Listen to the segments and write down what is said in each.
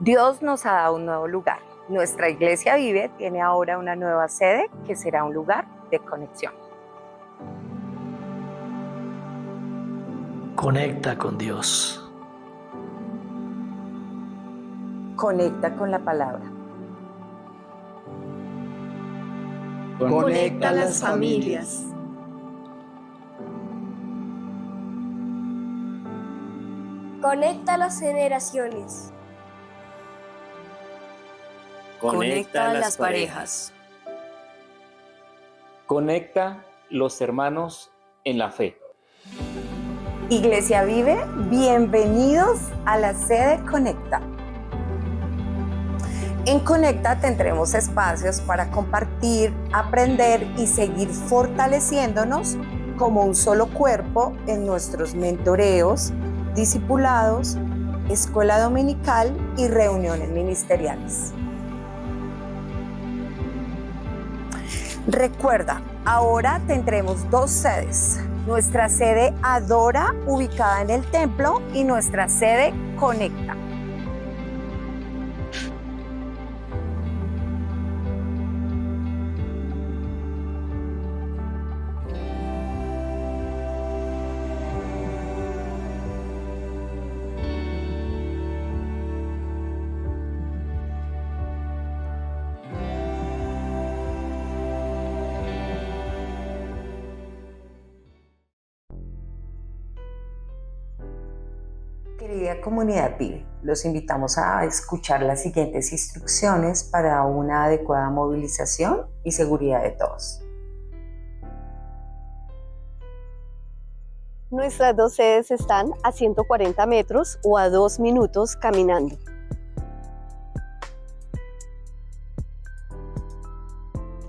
Dios nos ha dado un nuevo lugar. Nuestra Iglesia Vive tiene ahora una nueva sede que será un lugar de conexión. Conecta con Dios. Conecta con la palabra. Conecta a las familias. Conecta a las generaciones. Conecta a las parejas. Conecta los hermanos en la fe. Iglesia Vive, bienvenidos a la sede Conecta. En Conecta tendremos espacios para compartir, aprender y seguir fortaleciéndonos como un solo cuerpo en nuestros mentoreos, discipulados, escuela dominical y reuniones ministeriales. Recuerda, ahora tendremos dos sedes. Nuestra sede Adora, ubicada en el templo, y nuestra sede Conecta. Querida comunidad Vive, los invitamos a escuchar las siguientes instrucciones para una adecuada movilización y seguridad de todos. Nuestras dos sedes están a 140 metros o a 2 minutos caminando.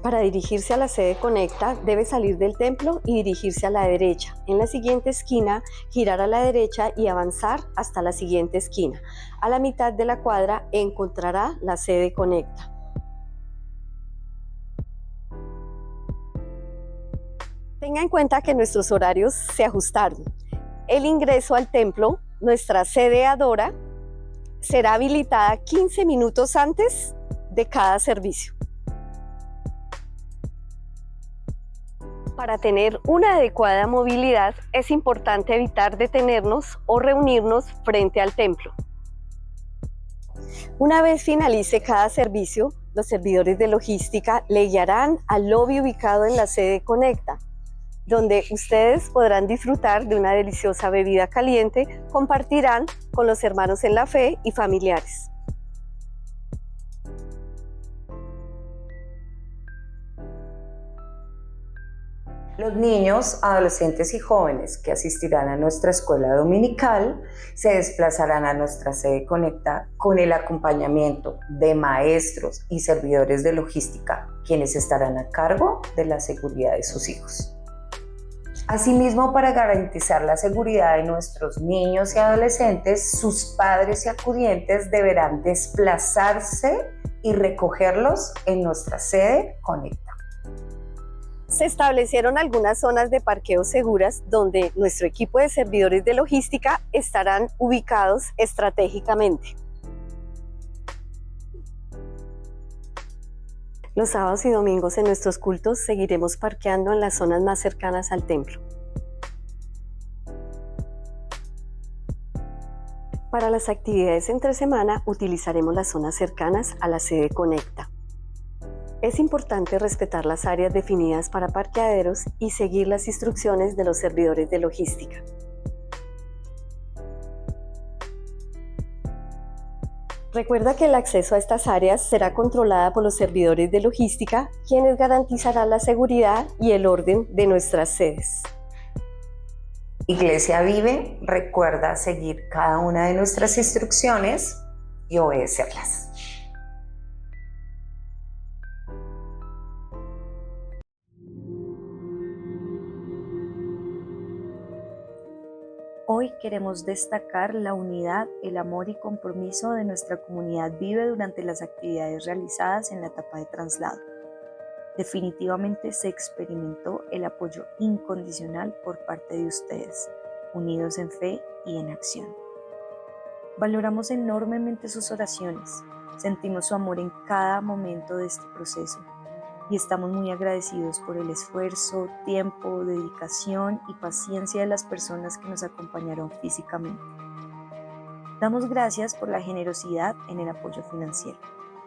Para dirigirse a la sede Conecta, debe salir del templo y dirigirse a la derecha. En la siguiente esquina, girar a la derecha y avanzar hasta la siguiente esquina. A la mitad de la cuadra encontrará la sede Conecta. Tenga en cuenta que nuestros horarios se ajustaron. El ingreso al templo, nuestra sede Adora, será habilitada 15 minutos antes de cada servicio. Para tener una adecuada movilidad, es importante evitar detenernos o reunirnos frente al templo. Una vez finalice cada servicio, los servidores de logística le guiarán al lobby ubicado en la sede Conecta, donde ustedes podrán disfrutar de una deliciosa bebida caliente, compartirán con los hermanos en la fe y familiares. Los niños, adolescentes y jóvenes que asistirán a nuestra escuela dominical se desplazarán a nuestra sede Conecta con el acompañamiento de maestros y servidores de logística, quienes estarán a cargo de la seguridad de sus hijos. Asimismo, para garantizar la seguridad de nuestros niños y adolescentes, sus padres y acudientes deberán desplazarse y recogerlos en nuestra sede Conecta. Se establecieron algunas zonas de parqueo seguras donde nuestro equipo de servidores de logística estarán ubicados estratégicamente. Los sábados y domingos en nuestros cultos seguiremos parqueando en las zonas más cercanas al templo. Para las actividades entre semana utilizaremos las zonas cercanas a la sede Conecta. Es importante respetar las áreas definidas para parqueaderos y seguir las instrucciones de los servidores de logística. Recuerda que el acceso a estas áreas será controlada por los servidores de logística, quienes garantizarán la seguridad y el orden de nuestras sedes. Iglesia Vive, recuerda seguir cada una de nuestras instrucciones y obedecerlas. Hoy queremos destacar la unidad, el amor y compromiso de nuestra comunidad Vive durante las actividades realizadas en la etapa de traslado. Definitivamente se experimentó el apoyo incondicional por parte de ustedes, unidos en fe y en acción. Valoramos enormemente sus oraciones, sentimos su amor en cada momento de este proceso y estamos muy agradecidos por el esfuerzo, tiempo, dedicación y paciencia de las personas que nos acompañaron físicamente. Damos gracias por la generosidad en el apoyo financiero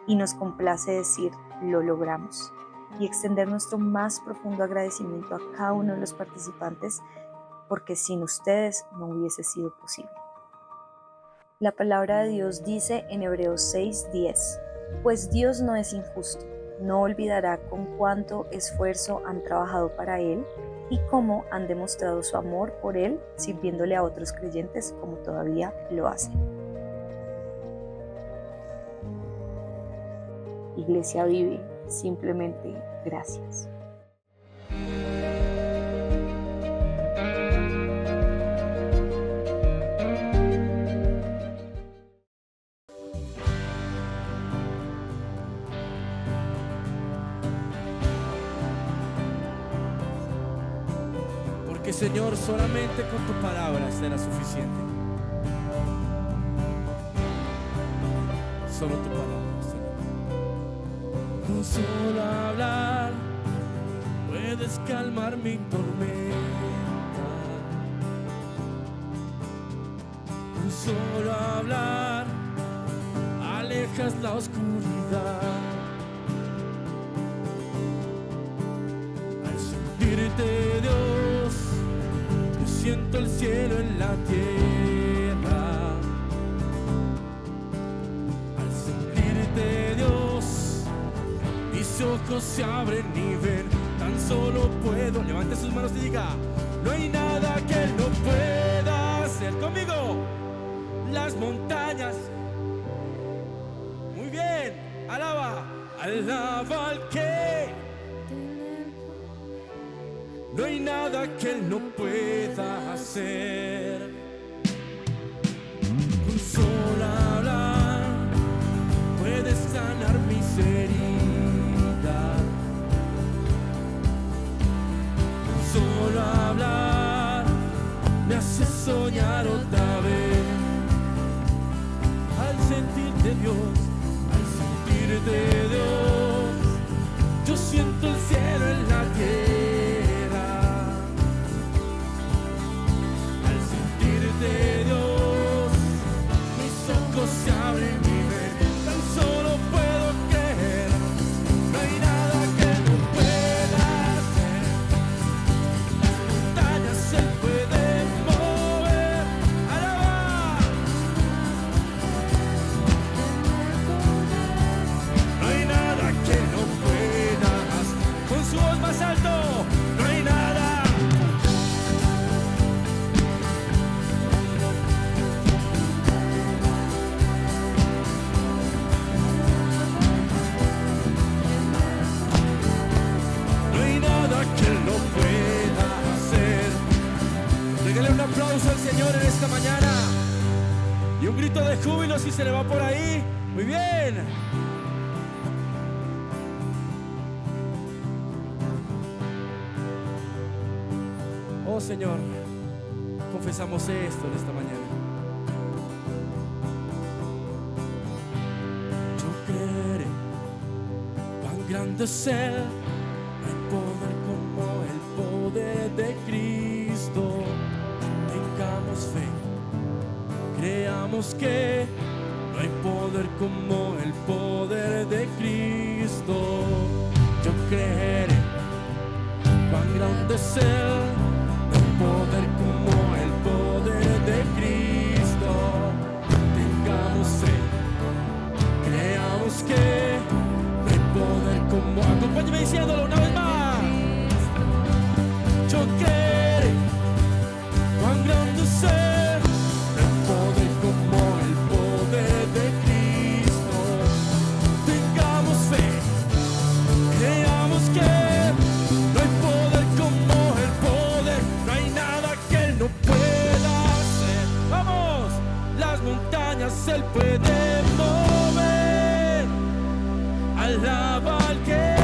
y nos complace decir lo logramos y extender nuestro más profundo agradecimiento a cada uno de los participantes porque sin ustedes no hubiese sido posible. La palabra de Dios dice en Hebreos 6:10, pues Dios no es injusto, no olvidará con cuánto esfuerzo han trabajado para Él y cómo han demostrado su amor por Él sirviéndole a otros creyentes como todavía lo hacen. Iglesia Vive, simplemente gracias. Porque Señor, solamente con tu palabra será suficiente. Solo tu palabra, Señor. Con solo hablar puedes calmar mi tormenta. Con solo hablar alejas la oscuridad. Al sentirte, Dios, yo siento el cielo en la tierra. Al sentirte, Dios, mis ojos se abren y ven. Tan solo puedo, levante sus manos y diga, no hay nada que no pueda hacer conmigo. Las montañas, muy bien, alaba al que no hay nada que Él no pueda hacer. Con solo hablar puedes sanar mis heridas. Con solo hablar me hace soñar otra vez. Al sentirte, Dios, al sentirte, Dios, yo siento el cielo en la tierra. Al sentirte, Dios, mis ojos se abren y ven. Tan solo puedo creer, no hay nada que no pueda hacer. Las montañas se pueden mover. ¡Alaba! No hay nada que no puedas. Con su voz más alto, no hay nada. No hay nada que no pueda hacer. Regale un aplauso al Señor en esta mañana y un grito de júbilo si se le va por ahí. Muy bien. Oh Señor, confesamos esto en esta mañana. Yo creeré cuán grande es Él, no hay poder como el poder de Cristo. Tengamos fe, creamos que no hay poder como el poder de Cristo. Yo creeré cuán grande es Él, poder como el poder de Cristo. Tengamos fe, creamos que no hay poder como. Acompáñame diciéndolo una vez más. Yo creeré cuán grande es Él, no hay poder como el poder de Cristo. Tengamos fe, creamos que no hay poder como el poder. No hay nada que Él no pueda hacer. Vamos, las montañas Él puede mover. Alaba al que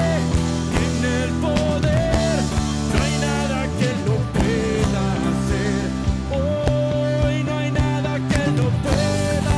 tiene el poder. No hay nada que Él no pueda hacer. Hoy no hay nada que Él no pueda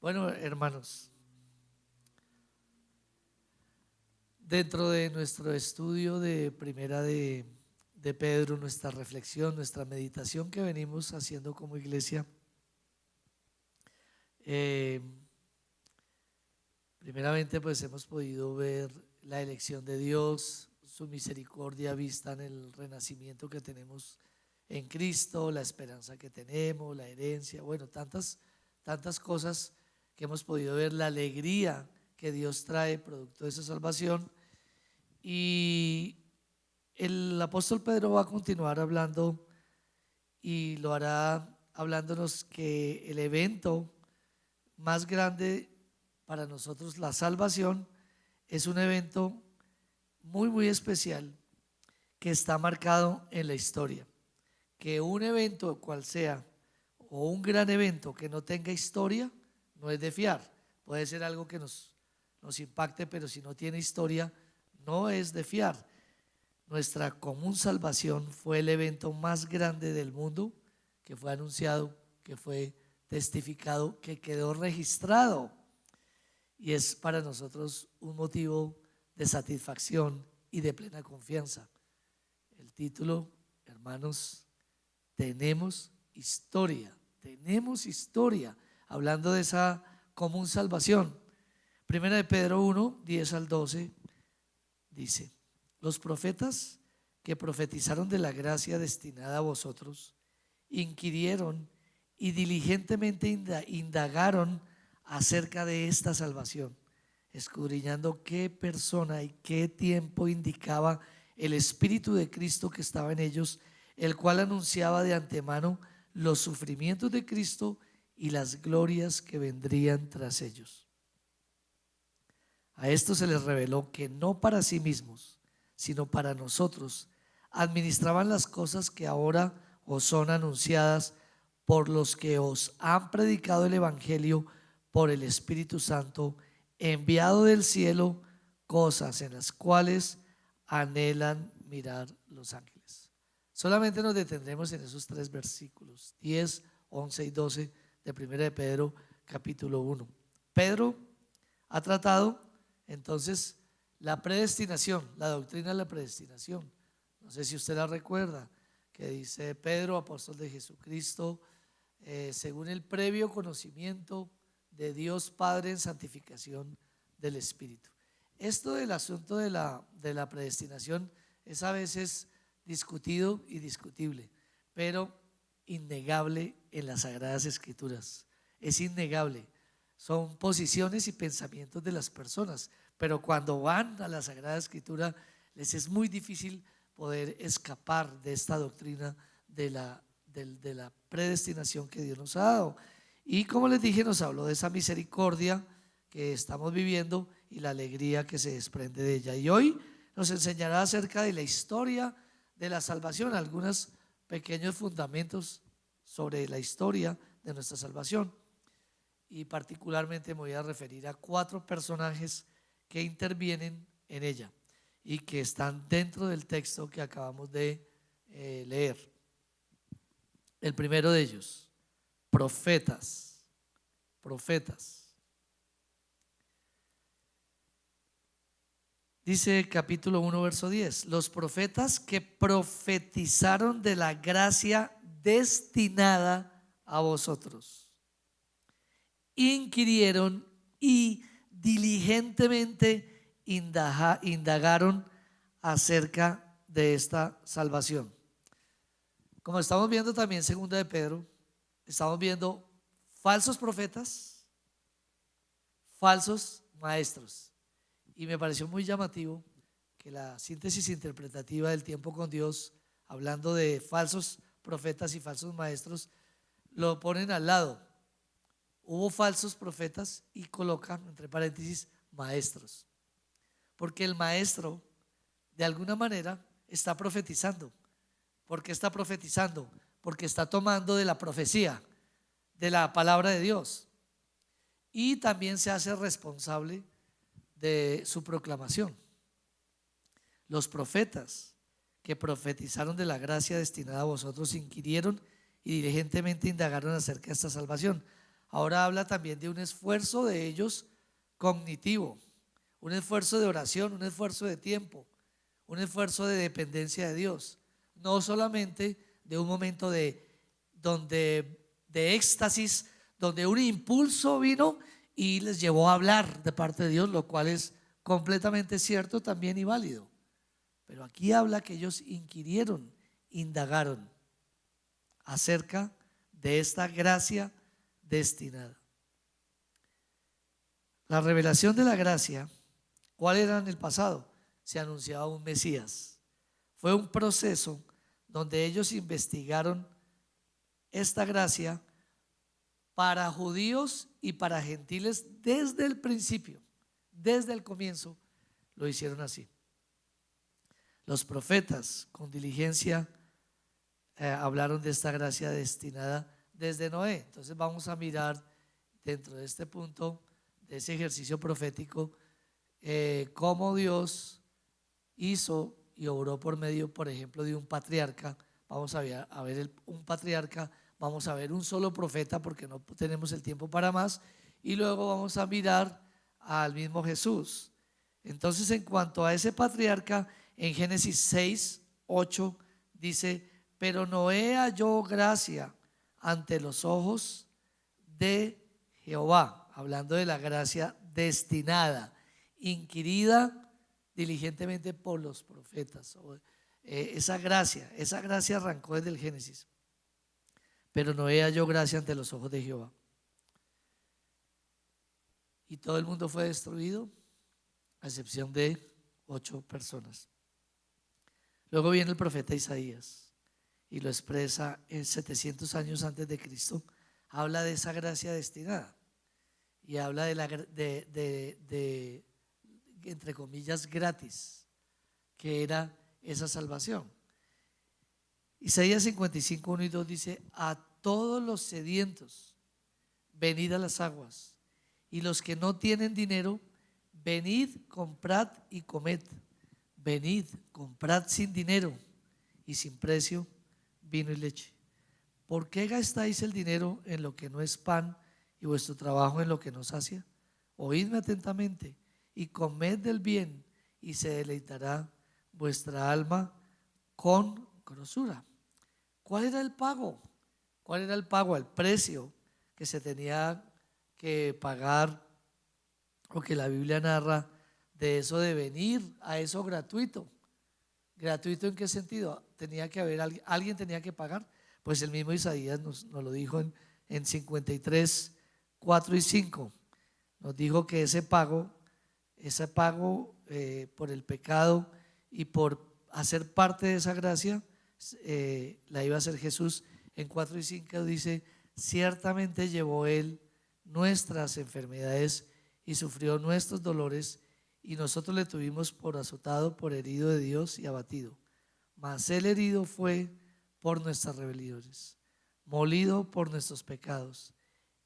Bueno, hermanos, dentro de nuestro estudio de Primera de Pedro, nuestra reflexión, nuestra meditación que venimos haciendo como iglesia, primeramente pues hemos podido ver la elección de Dios, su misericordia vista en el renacimiento que tenemos en Cristo, la esperanza que tenemos, la herencia, bueno, tantas cosas que hemos podido ver, la alegría que Dios trae producto de esa salvación. Y el apóstol Pedro va a continuar hablando y lo hará hablándonos que el evento más grande para nosotros, la salvación, es un evento muy especial que está marcado en la historia. Que un evento cual sea o un gran evento que no tenga historia no es de fiar. Puede ser algo que nos impacte, pero si no tiene historia no es de fiar. Nuestra común salvación fue el evento más grande del mundo, que fue anunciado, que fue testificado, que quedó registrado, y es para nosotros un motivo de satisfacción y de plena confianza. El título, hermanos, tenemos historia, hablando de esa común salvación. Primera de Pedro 1, 10 al 12 dice: los profetas que profetizaron de la gracia destinada a vosotros inquirieron y diligentemente indagaron acerca de esta salvación, escudriñando qué persona y qué tiempo indicaba el Espíritu de Cristo que estaba en ellos, el cual anunciaba de antemano los sufrimientos de Cristo y las glorias que vendrían tras ellos. A esto se les reveló que no para sí mismos, sino para nosotros, administraban las cosas que ahora os son anunciadas por los que os han predicado el Evangelio por el Espíritu Santo, enviado del cielo, cosas en las cuales anhelan mirar los ángeles. Solamente nos detendremos en esos 3 versículos, 10, 11 y 12 de 1 de Pedro capítulo 1. Pedro ha tratado entonces la predestinación, la doctrina de la predestinación. No sé si usted la recuerda, que dice Pedro, apóstol de Jesucristo, según el previo conocimiento de Dios Padre en santificación del Espíritu. Esto del asunto de la predestinación es a veces discutido y discutible, pero innegable en las Sagradas Escrituras. Es innegable. Son posiciones y pensamientos de las personas, pero cuando van a la Sagrada Escritura les es muy difícil poder escapar de esta doctrina de la predestinación que Dios nos ha dado. Y como les dije, nos habló de esa misericordia que estamos viviendo y la alegría que se desprende de ella. Y hoy nos enseñará acerca de la historia de la salvación, algunos pequeños fundamentos sobre la historia de nuestra salvación. Y particularmente me voy a referir a 4 personajes que intervienen en ella y que están dentro del texto que acabamos de leer. El primero de ellos, profetas. Dice capítulo 1 verso 10: los profetas que profetizaron de la gracia destinada a vosotros inquirieron y diligentemente indagaron acerca de esta salvación. Como estamos viendo también segunda de Pedro, estamos viendo falsos profetas, falsos maestros. Y me pareció muy llamativo que la síntesis interpretativa del tiempo con Dios, hablando de falsos profetas y falsos maestros, lo ponen al lado. Hubo falsos profetas y colocan entre paréntesis maestros, porque el maestro de alguna manera está profetizando. ¿Por qué está profetizando? Porque está tomando de la profecía, de la palabra de Dios, y también se hace responsable de su proclamación. Los profetas que profetizaron de la gracia destinada a vosotros inquirieron y diligentemente indagaron acerca de esta salvación. ahora habla también de un esfuerzo de ellos cognitivo, un esfuerzo de oración, un esfuerzo de tiempo, un esfuerzo de dependencia de Dios, no solamente de un momento de éxtasis, donde un impulso vino y les llevó a hablar de parte de Dios, lo cual es completamente cierto también y válido. Pero aquí habla que ellos inquirieron, indagaron acerca de esta gracia destinada. La revelación de la gracia, ¿cuál era en el pasado? Se anunciaba un Mesías. Fue un proceso donde ellos investigaron esta gracia para judíos y para gentiles desde el principio, desde el comienzo, lo hicieron así. Los profetas con diligencia hablaron de esta gracia destinada desde Noé. Entonces vamos a mirar dentro de este punto, de ese ejercicio profético, cómo Dios hizo y obró por medio, por ejemplo, de un patriarca. Vamos a ver un patriarca, vamos a ver un solo profeta porque no tenemos el tiempo para más, y luego vamos a mirar al mismo Jesús. Entonces, en cuanto a ese patriarca, en Génesis 6:8 dice: pero Noé halló gracia ante los ojos de Jehová, hablando de la gracia destinada, inquirida diligentemente por los profetas. Esa gracia arrancó desde el Génesis. Pero Noé halló gracia ante los ojos de Jehová. Y todo el mundo fue destruido, a excepción de 8 personas. Luego viene el profeta Isaías y lo expresa en 700 años antes de Cristo. Habla de esa gracia destinada y habla de entre comillas gratis, que era esa salvación. Isaías 55:1 y 2 dice: a todos los sedientos venid a las aguas, y los que no tienen dinero, venid, comprad y comed. Venid, comprad sin dinero y sin precio vino y leche. ¿Por qué gastáis el dinero en lo que no es pan y vuestro trabajo en lo que no sacia? Oídme atentamente y comed del bien, y se deleitará vuestra alma con grosura. ¿Cuál era el pago? ¿Cuál era el pago? El precio que se tenía que pagar, o que la Biblia narra de eso de venir a eso gratuito. ¿Gratuito en qué sentido? Tenía que haber alguien tenía que pagar. Pues el mismo Isaías nos lo dijo en 53:4 y 5. Nos dijo que ese pago por el pecado y por hacer parte de esa gracia, la iba a hacer Jesús. En 4 y 5 dice: ciertamente llevó él nuestras enfermedades y sufrió nuestros dolores, y nosotros le tuvimos por azotado, por herido de Dios y abatido. Mas él herido fue por nuestras rebeliones, molido por nuestros pecados.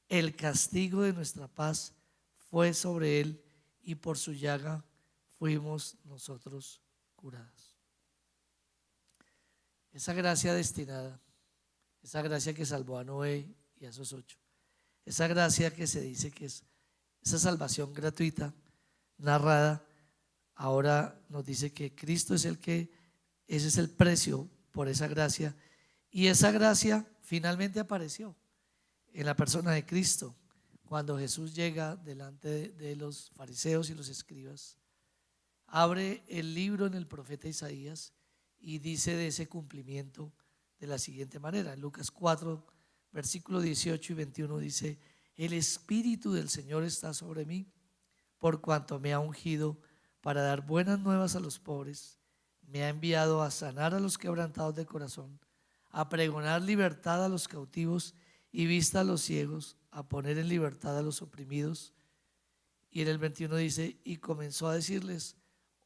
El castigo de nuestra paz fue sobre él, y por su llaga fuimos nosotros curados. Esa gracia destinada, esa gracia que salvó a Noé y a esos 8, esa gracia que se dice que es esa salvación gratuita narrada, ahora nos dice que Cristo es ese es el precio por esa gracia, y esa gracia finalmente apareció en la persona de Cristo. Cuando Jesús llega delante de los fariseos y los escribas, abre el libro en el profeta Isaías y dice de ese cumplimiento de la siguiente manera. En Lucas 4, versículo 18 y 21 dice: el Espíritu del Señor está sobre mí, por cuanto me ha ungido para dar buenas nuevas a los pobres, me ha enviado a sanar a los quebrantados de corazón, a pregonar libertad a los cautivos y vista a los ciegos, a poner en libertad a los oprimidos. Y en el 21 dice: y comenzó a decirles: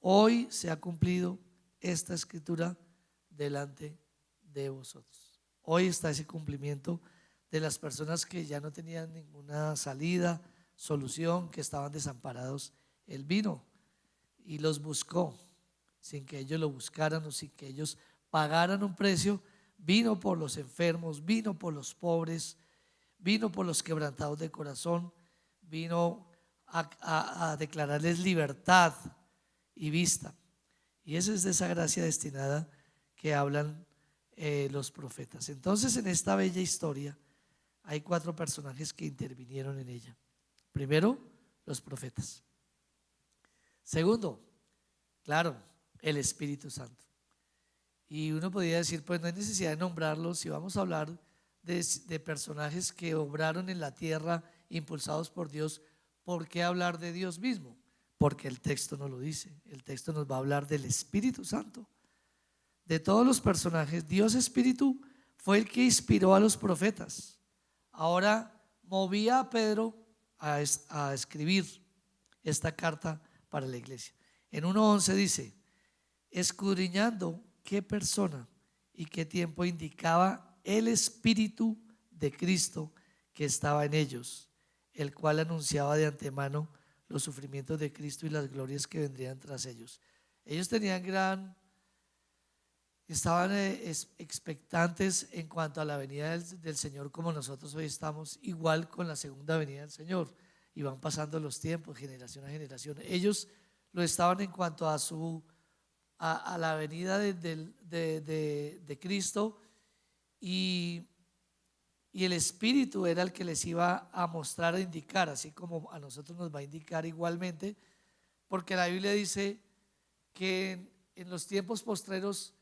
hoy se ha cumplido esta escritura delante de vosotros. Hoy está ese cumplimiento de las personas que ya no tenían ninguna salida, solución, que estaban desamparados. Él vino y los buscó sin que ellos lo buscaran o sin que ellos pagaran un precio. Vino por los enfermos, vino por los pobres, vino por los quebrantados de corazón, vino a declararles libertad y vista. Y esa es de esa gracia destinada que hablan los profetas. Entonces, en esta bella historia hay 4 personajes que intervinieron en ella. Primero, los profetas. Segundo, claro, el Espíritu Santo. Y uno podría decir, pues no hay necesidad de nombrarlos. Si vamos a hablar de personajes que obraron en la tierra impulsados por Dios, ¿por qué hablar de Dios mismo? Porque el texto no lo dice. El texto nos va a hablar del Espíritu Santo. De todos los personajes, Dios Espíritu fue el que inspiró a los profetas. Ahora movía a Pedro a escribir esta carta para la iglesia. En 1:11 dice: escudriñando qué persona y qué tiempo indicaba el Espíritu de Cristo que estaba en ellos, el cual anunciaba de antemano los sufrimientos de Cristo y las glorias que vendrían tras ellos. Ellos estaban expectantes en cuanto a la venida del Señor, como nosotros hoy estamos, igual con la segunda venida del Señor. Y van pasando los tiempos, generación a generación. Ellos lo estaban en cuanto a la venida de Cristo, y el Espíritu era el que les iba a mostrar, a indicar, así como a nosotros nos va a indicar igualmente, porque la Biblia dice que en los tiempos postreros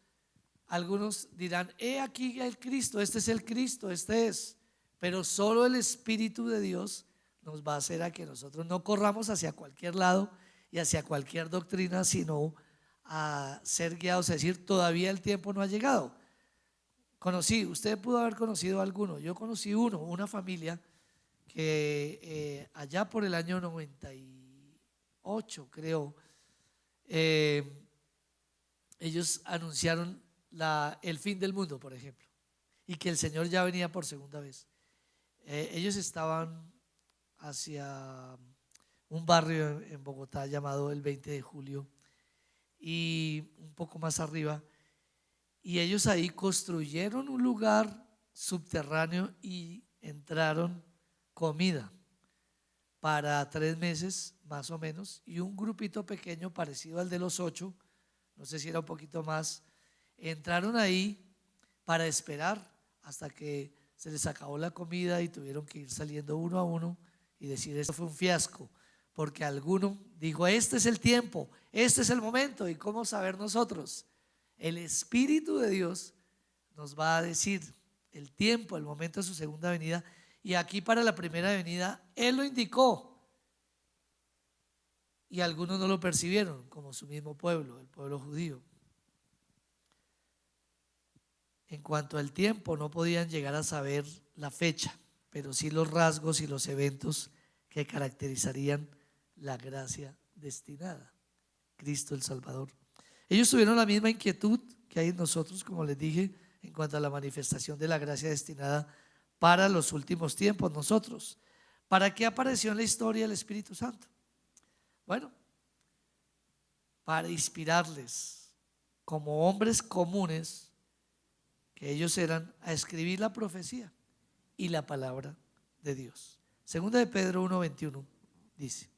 algunos dirán: he aquí el Cristo, este es el Cristo, este es. Pero solo el Espíritu de Dios nos va a hacer a que nosotros no corramos hacia cualquier lado y hacia cualquier doctrina, sino a ser guiados, a decir: todavía el tiempo no ha llegado. Usted pudo haber conocido a alguno. Yo conocí una familia que allá por el año 98, creo, ellos anunciaron el fin del mundo, por ejemplo, y que el Señor ya venía por segunda vez. Ellos estaban hacia un barrio en Bogotá llamado el 20 de julio y un poco más arriba, y ellos ahí construyeron un lugar subterráneo y entraron comida para 3 meses más o menos, y un grupito pequeño parecido al de los 8, no sé si era un poquito más, entraron ahí para esperar hasta que se les acabó la comida y tuvieron que ir saliendo uno a uno y decir: esto fue un fiasco, porque alguno dijo: este es el tiempo, este es el momento. ¿Y cómo saber nosotros? El Espíritu de Dios nos va a decir el tiempo, el momento de su segunda venida, y aquí para la primera venida Él lo indicó y algunos no lo percibieron, como su mismo pueblo, el pueblo judío. En cuanto al tiempo, no podían llegar a saber la fecha, pero sí los rasgos y los eventos que caracterizarían la gracia destinada, Cristo el Salvador. Ellos tuvieron la misma inquietud que hay en nosotros, como les dije, en cuanto a la manifestación de la gracia destinada para los últimos tiempos. Nosotros, ¿para qué apareció en la historia el Espíritu Santo? Bueno, para inspirarles como hombres comunes que ellos eran, a escribir la profecía y la palabra de Dios. Segunda de Pedro 1:21 dice: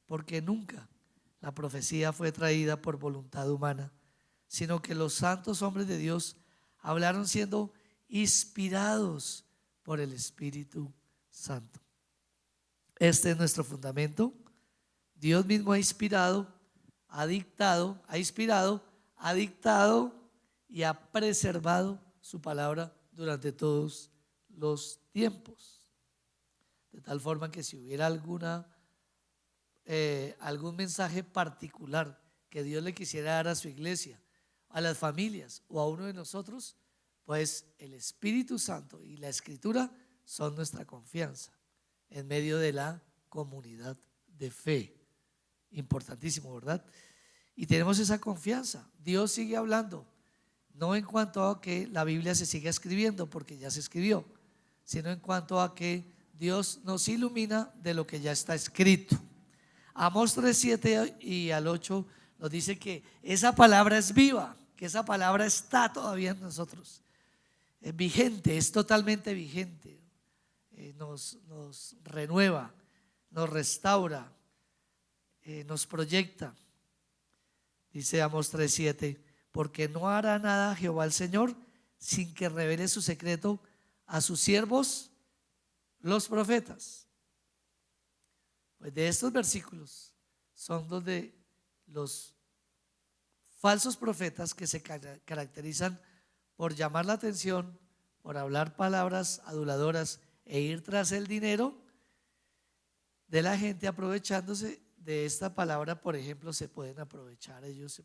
porque nunca la profecía fue traída por voluntad humana, sino que los santos hombres de Dios hablaron siendo inspirados por el Espíritu Santo. Este es nuestro fundamento. Dios mismo ha inspirado y ha preservado su palabra durante todos los tiempos, de tal forma que si hubiera algún mensaje particular que Dios le quisiera dar a su iglesia, a las familias o a uno de nosotros, pues el Espíritu Santo y la Escritura son nuestra confianza en medio de la comunidad de fe. Importantísimo, ¿verdad? Y tenemos esa confianza. Dios sigue hablando, no en cuanto a que la Biblia se siga escribiendo, porque ya se escribió, sino en cuanto a que Dios nos ilumina de lo que ya está escrito. Amós 3:7 y al 8 nos dice que esa palabra es viva, que esa palabra está todavía en nosotros, es vigente, es totalmente vigente. nos renueva, nos restaura, nos proyecta. Dice Amós 3:7, porque no hará nada Jehová el Señor sin que revele su secreto a sus siervos los profetas. Pues de estos versículos son donde los falsos profetas, que se caracterizan por llamar la atención, por hablar palabras aduladoras e ir tras el dinero de la gente, aprovechándose de esta palabra, por ejemplo, se pueden aprovechar ellos,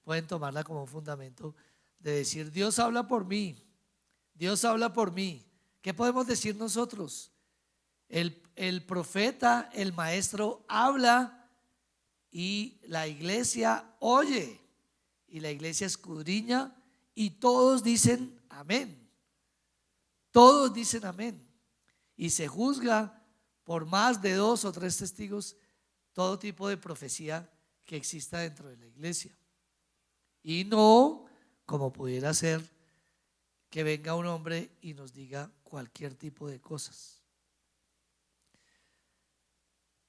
pueden tomarla como un fundamento de decir: Dios habla por mí, Dios habla por mí. ¿Qué podemos decir nosotros? El profeta, el maestro habla y la iglesia oye, y la iglesia escudriña y todos dicen amén. Todos dicen amén. Y se juzga por más de 2 o 3 testigos todo tipo de profecía que exista dentro de la iglesia. Y no como pudiera ser que venga un hombre y nos diga cualquier tipo de cosas.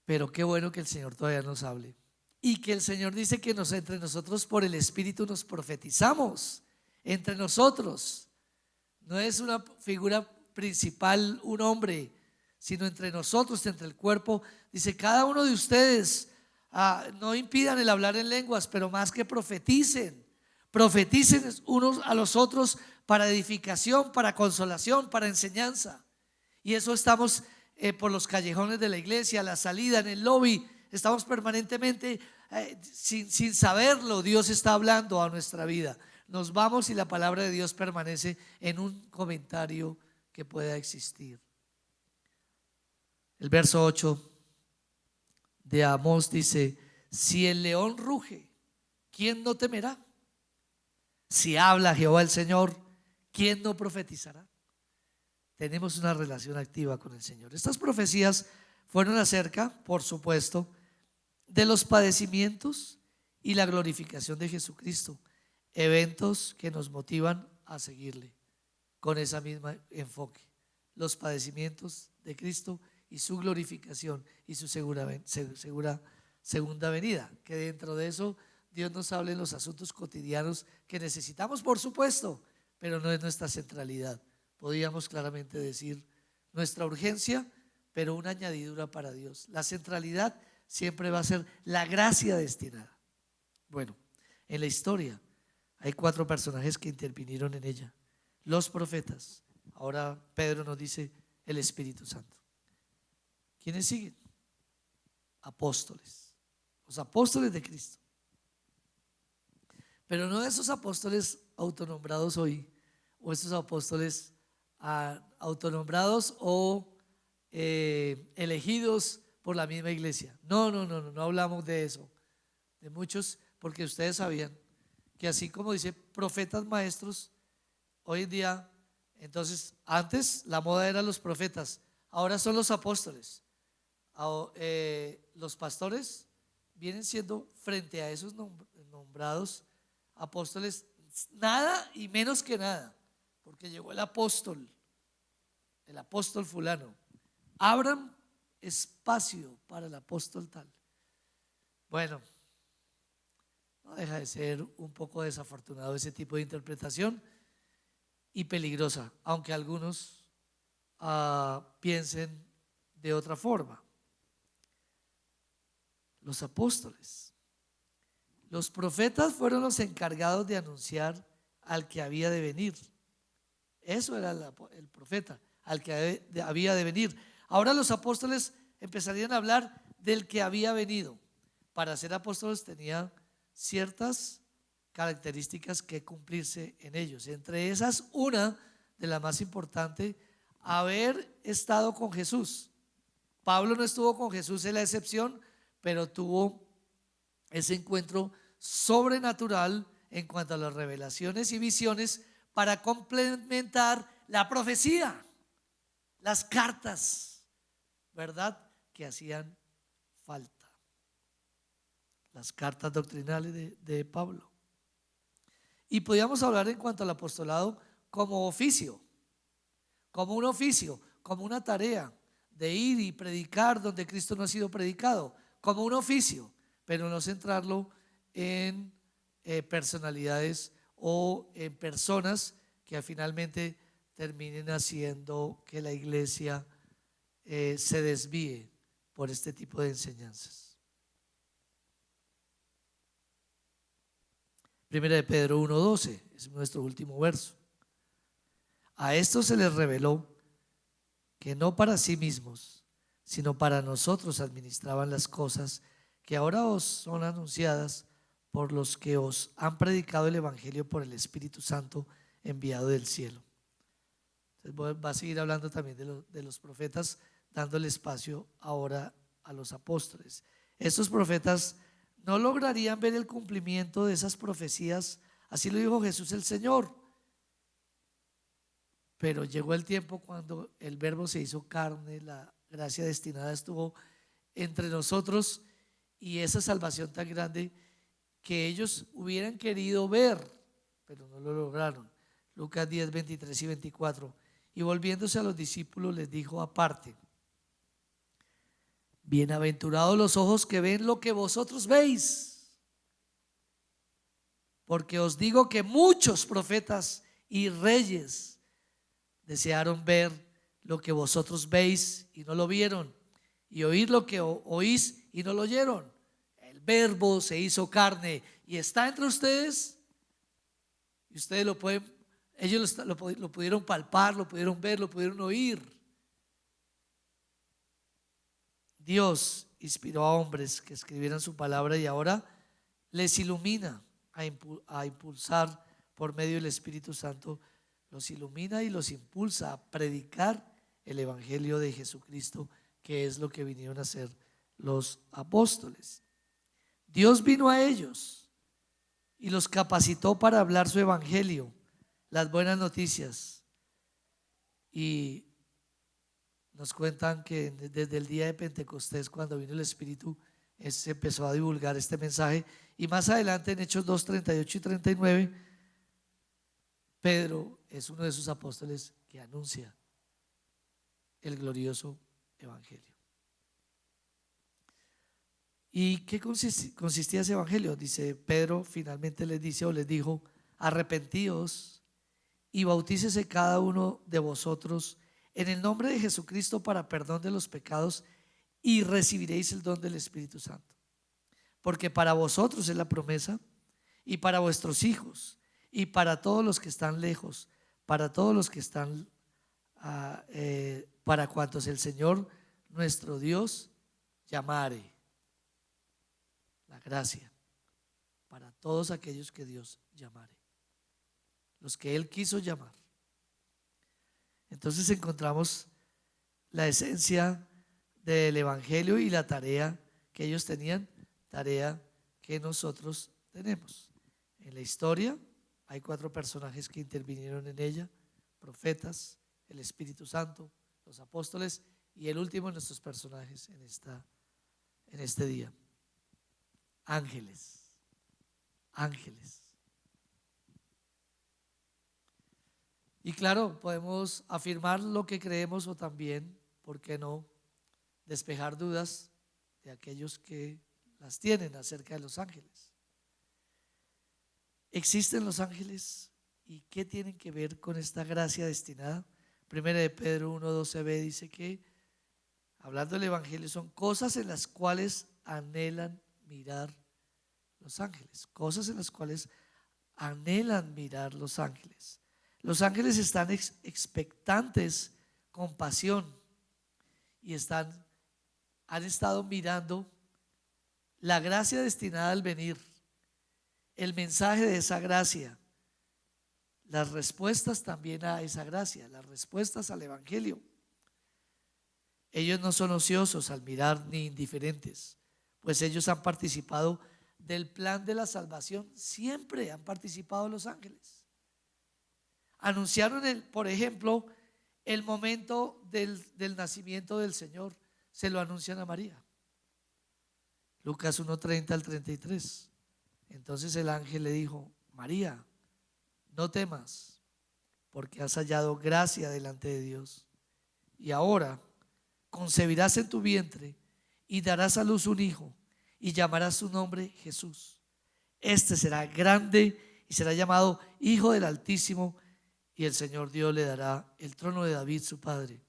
Pero qué bueno que el Señor todavía nos hable, y que el Señor dice que entre nosotros por el Espíritu nos profetizamos entre nosotros. No es una figura principal un hombre, sino entre nosotros, entre el cuerpo. Dice: cada uno de ustedes no impidan el hablar en lenguas, pero más que profeticen unos a los otros para edificación, para consolación, para enseñanza. Y eso estamos por los callejones de la iglesia, a la salida, en el lobby, estamos permanentemente sin saberlo. Dios está hablando a nuestra vida. Nos vamos y la palabra de Dios permanece en un comentario que pueda existir. El verso 8 de Amós dice: si el león ruge, ¿quién no temerá? Si habla Jehová el Señor, ¿quién no profetizará? Tenemos una relación activa con el Señor. Estas profecías fueron acerca, por supuesto, de los padecimientos y la glorificación de Jesucristo, eventos que nos motivan a seguirle con esa misma enfoque: los padecimientos de Cristo y su glorificación y su segunda venida. Que dentro de eso Dios nos hable en los asuntos cotidianos que necesitamos, por supuesto, pero no es nuestra centralidad. Podríamos claramente decir nuestra urgencia, pero una añadidura para Dios. La centralidad siempre va a ser la gracia destinada. Bueno, en la historia hay 4 personajes que intervinieron en ella: los profetas. Ahora Pedro nos dice el Espíritu Santo. ¿Quiénes siguen? Apóstoles, los apóstoles de Cristo. Pero no esos apóstoles autonombrados hoy, o esos apóstoles autonombrados o elegidos por la misma iglesia. No hablamos de eso, de muchos, porque ustedes sabían que así como dice profetas maestros, hoy en día, entonces antes la moda era los profetas, ahora son los apóstoles. Los pastores vienen siendo, frente a esos nombrados apóstoles, nada y menos que nada, porque llegó el apóstol fulano. Abran espacio para el apóstol tal. Bueno, no deja de ser un poco desafortunado ese tipo de interpretación y peligrosa, aunque algunos piensen de otra forma. Los apóstoles, los profetas fueron los encargados de anunciar al que había de venir. Eso era el profeta, al que había de venir. Ahora los apóstoles empezarían a hablar del que había venido. Para ser apóstoles tenía ciertas características que cumplirse en ellos. Entre esas, una de las más importantes: haber estado con Jesús. Pablo no estuvo con Jesús, es la excepción, pero tuvo ese encuentro sobrenatural en cuanto a las revelaciones y visiones para complementar la profecía, las cartas, ¿verdad?, que hacían falta, las cartas doctrinales de Pablo. Y podíamos hablar en cuanto al apostolado como oficio, como un oficio, como una tarea de ir y predicar donde Cristo no ha sido predicado, como un oficio, pero no centrarlo en personalidades o en personas que finalmente terminen haciendo que la iglesia se desvíe por este tipo de enseñanzas. Primera de Pedro 1:12 es nuestro último verso. A esto se les reveló que no para sí mismos, sino para nosotros administraban las cosas que ahora os son anunciadas por los que os han predicado el Evangelio por el Espíritu Santo enviado del cielo. Entonces va a seguir hablando también de los profetas, dándole espacio ahora a los apóstoles. Estos profetas no lograrían ver el cumplimiento de esas profecías, así lo dijo Jesús el Señor. Pero llegó el tiempo cuando el Verbo se hizo carne, la gracia destinada estuvo entre nosotros, y esa salvación tan grande que ellos hubieran querido ver, pero no lo lograron. Lucas 10, 23 y 24. Y volviéndose a los discípulos les dijo aparte: bienaventurados los ojos que ven lo que vosotros veis, porque os digo que muchos profetas y reyes desearon ver lo que vosotros veis y no lo vieron, y oír lo que oís y no lo oyeron. El Verbo se hizo carne y está entre ustedes, y ustedes lo pueden, ellos lo pudieron palpar, lo pudieron ver, lo pudieron oír. Dios inspiró a hombres que escribieran su palabra y ahora les ilumina a impulsar por medio del Espíritu Santo, los ilumina y los impulsa a predicar el Evangelio de Jesucristo, que es lo que vinieron a hacer los apóstoles. Dios vino a ellos y los capacitó para hablar su Evangelio, las buenas noticias, y nos cuentan que desde el día de Pentecostés, cuando vino el Espíritu, se empezó a divulgar este mensaje, y más adelante en Hechos 2, 38 y 39, Pedro es uno de esos apóstoles que anuncia el glorioso Evangelio. ¿Y qué consistía ese Evangelio? Dice Pedro, finalmente les dice o les dijo: arrepentíos y bautícese cada uno de vosotros en el nombre de Jesucristo para perdón de los pecados, y recibiréis el don del Espíritu Santo. Porque para vosotros es la promesa, y para vuestros hijos, y para todos los que están lejos, para todos los que están para cuantos el Señor nuestro Dios llamare. La gracia para todos aquellos que Dios llamare, los que Él quiso llamar. Entonces encontramos la esencia del Evangelio y la tarea que ellos tenían, tarea que nosotros tenemos. En la historia hay 4 personajes que intervinieron en ella: profetas, el Espíritu Santo, los apóstoles, y el último de nuestros personajes en este día: ángeles. Ángeles. Y claro, podemos afirmar lo que creemos, o también, ¿por qué no?, despejar dudas de aquellos que las tienen acerca de los ángeles. ¿Existen los ángeles? ¿Y qué tienen que ver con esta gracia destinada? Primera de Pedro 1:12b dice que, hablando del Evangelio, son cosas en las cuales anhelan mirar los ángeles. Cosas en las cuales anhelan mirar los ángeles. Los ángeles están expectantes con pasión y han estado mirando la gracia destinada al venir, el mensaje de esa gracia, las respuestas también a esa gracia, las respuestas al Evangelio. Ellos no son ociosos al mirar ni indiferentes, pues ellos han participado del plan de la salvación. Siempre han participado los ángeles. Anunciaron, por ejemplo, el momento del nacimiento del Señor. Se lo anuncian a María. Lucas 1:30 al 33. Entonces el ángel le dijo: María, no temas, porque has hallado gracia delante de Dios. y ahora concebirás en tu vientre y darás a luz un hijo y llamarás su nombre Jesús. Este será grande y será llamado Hijo del Altísimo, y el Señor Dios le dará el trono de David su padre,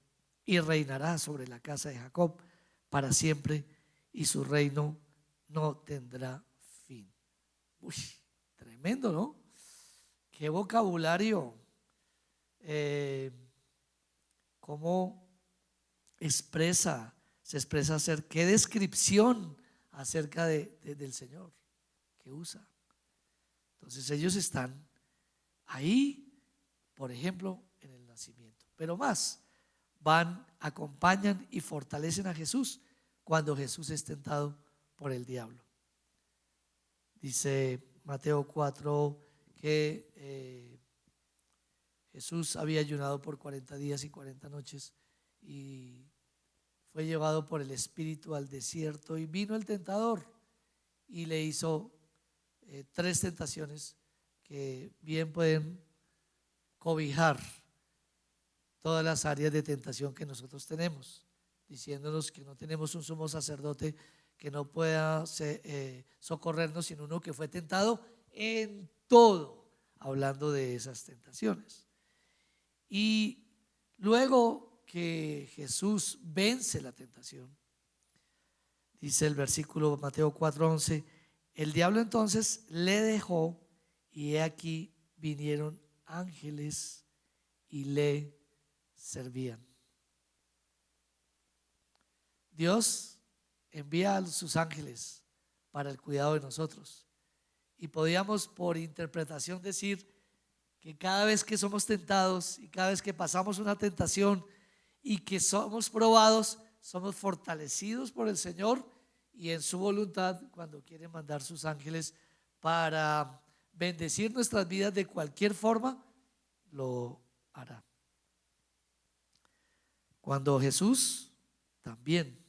y reinará sobre la casa de Jacob para siempre, y su reino no tendrá fin. Uy, tremendo, ¿no? Qué vocabulario. Cómo se expresa acerca, qué descripción acerca del Señor que usa. Entonces ellos están ahí, por ejemplo, en el nacimiento, pero más, van, acompañan y fortalecen a Jesús cuando Jesús es tentado por el diablo. Dice Mateo 4 que Jesús había ayunado por 40 días y 40 noches y fue llevado por el Espíritu al desierto, y vino el tentador y le hizo 3 tentaciones que bien pueden cobijar todas las áreas de tentación que nosotros tenemos, diciéndonos que no tenemos un sumo sacerdote que no pueda socorrernos, sino uno que fue tentado en todo, hablando de esas tentaciones. Y luego que Jesús vence la tentación, dice el versículo Mateo 4:11, el diablo entonces le dejó, y he aquí vinieron ángeles y le servían. Dios envía a sus ángeles para el cuidado de nosotros, y podíamos por interpretación decir que cada vez que somos tentados y cada vez que pasamos una tentación y que somos probados, somos fortalecidos por el Señor, y en su voluntad, cuando quiere mandar sus ángeles para bendecir nuestras vidas de cualquier forma, lo hará. Cuando Jesús también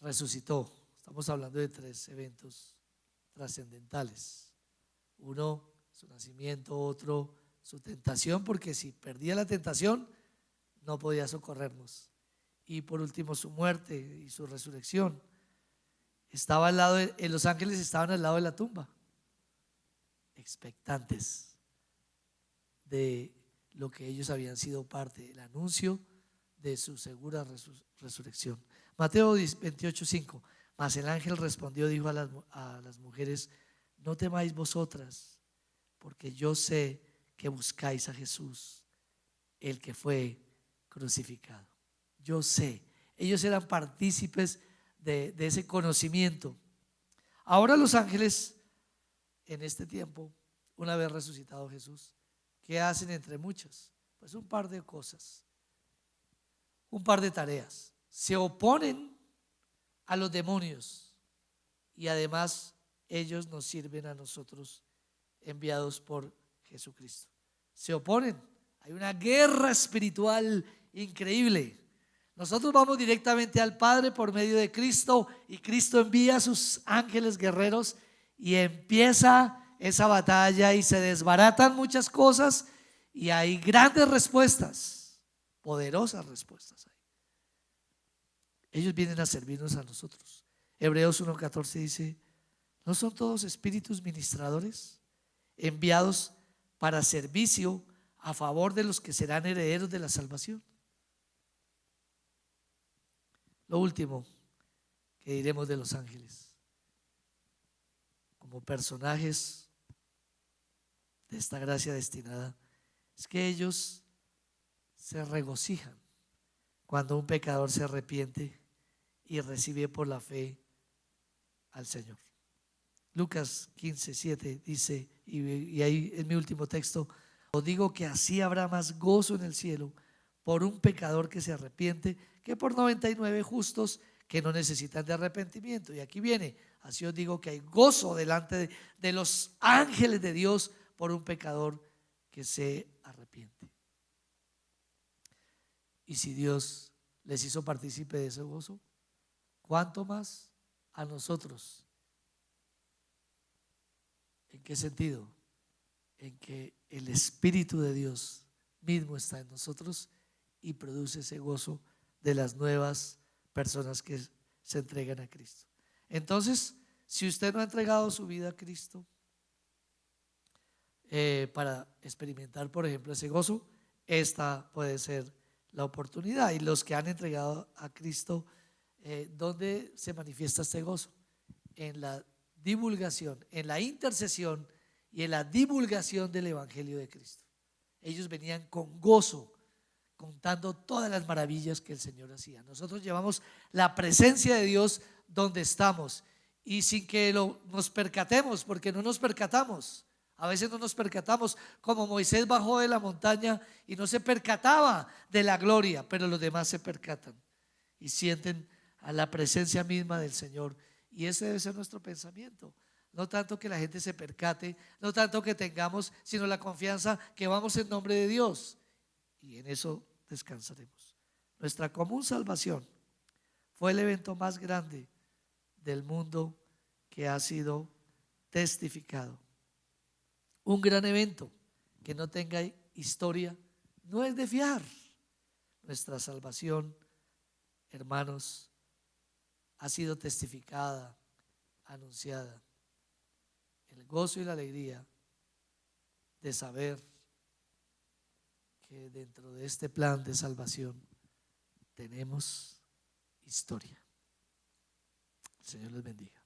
resucitó, estamos hablando de 3 eventos trascendentales. Uno, su nacimiento; otro, su tentación, porque si perdía la tentación no podía socorrernos; y por último, su muerte y su resurrección. Estaba al lado los ángeles estaban al lado de la tumba, expectantes de lo que ellos habían sido parte, el anuncio de su segura resurrección. Mateo 28:5, mas el ángel respondió, dijo a las mujeres, no temáis vosotras, porque yo sé que buscáis a Jesús, el que fue crucificado. Yo sé, ellos eran partícipes de ese conocimiento. Ahora los ángeles, en este tiempo, una vez resucitado Jesús, ¿qué hacen entre muchas? Pues un par de cosas, un par de tareas. Se oponen a los demonios, y además ellos nos sirven a nosotros, enviados por Jesucristo. Se oponen, hay una guerra espiritual increíble. Nosotros vamos directamente al Padre por medio de Cristo, y Cristo envía a sus ángeles guerreros y empieza esa batalla, y se desbaratan muchas cosas, y hay grandes respuestas, poderosas respuestas. Ellos vienen a servirnos a nosotros. Hebreos 1:14 dice, ¿no son todos espíritus ministradores enviados para servicio a favor de los que serán herederos de la salvación? Lo último que diremos de los ángeles, como personajes de esta gracia destinada, es que ellos se regocijan cuando un pecador se arrepiente y recibe por la fe al Señor. Lucas 15:7 dice, y ahí es mi último texto, os digo que así habrá más gozo en el cielo por un pecador que se arrepiente que por 99 justos que no necesitan de arrepentimiento. Y aquí viene, así os digo que hay gozo delante de los ángeles de Dios por un pecador que se arrepiente. Y si Dios les hizo partícipe de ese gozo, ¿cuánto más a nosotros? ¿En qué sentido? En que el Espíritu de Dios mismo está en nosotros y produce ese gozo de las nuevas personas que se entregan a Cristo. Entonces, si usted no ha entregado su vida a Cristo para experimentar, por ejemplo, ese gozo, esta puede ser la oportunidad. Y los que han entregado a Cristo, ¿dónde se manifiesta este gozo? En la divulgación, en la intercesión y en la divulgación del Evangelio de Cristo. Ellos venían con gozo, contando todas las maravillas que el Señor hacía. Nosotros llevamos la presencia de Dios donde estamos y sin que nos percatemos, porque no nos percatamos. A veces no nos percatamos, como Moisés bajó de la montaña y no se percataba de la gloria, pero los demás se percatan y sienten a la presencia misma del Señor. Y ese debe ser nuestro pensamiento. No tanto que la gente se percate, no tanto que tengamos, sino la confianza que vamos en nombre de Dios. Y en eso descansaremos. Nuestra común salvación fue el evento más grande del mundo que ha sido testificado. Un gran evento que no tenga historia no es de fiar. Nuestra salvación, hermanos, ha sido testificada, anunciada. El gozo y la alegría de saber que dentro de este plan de salvación tenemos historia. El Señor les bendiga.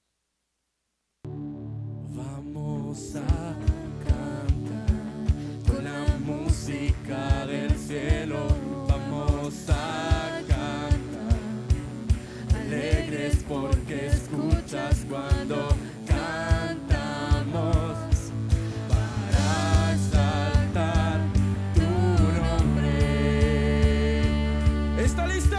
Vamos a cantar con la música del cielo. Vamos a cantar alegres porque escuchas cuando cantamos para exaltar tu nombre. ¿Está listo?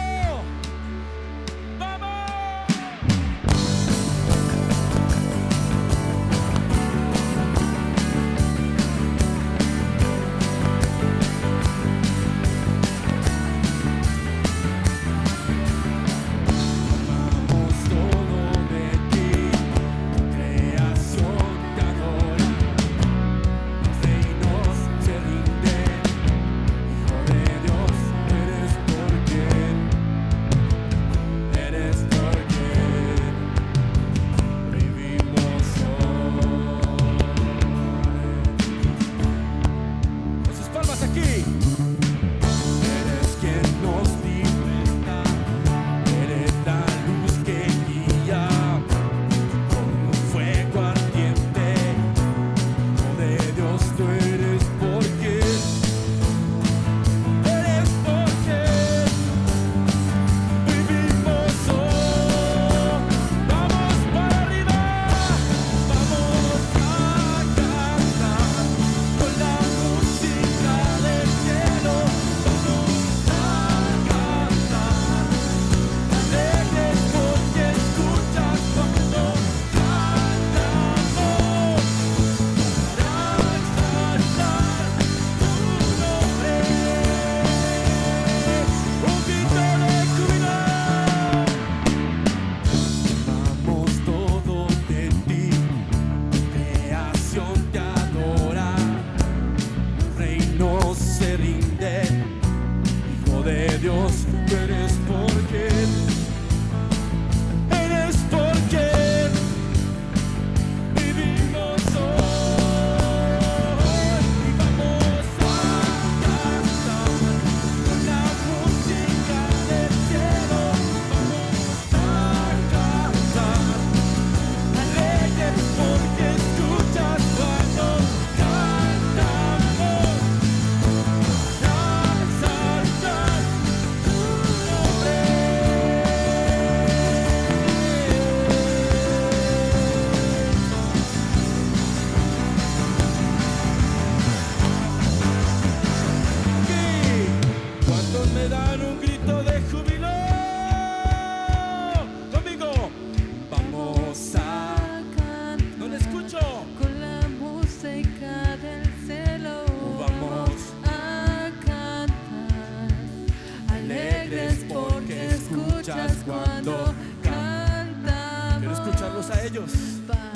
Cuando cantamos. Quiero escucharlos a ellos.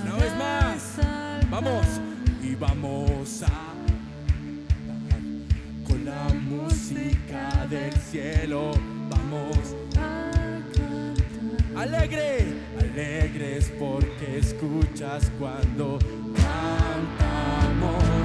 Una vez más. Vamos. Y vamos a cantar con la música del cielo. cielo vamos a cantar. Alegres porque escuchas cuando cantamos.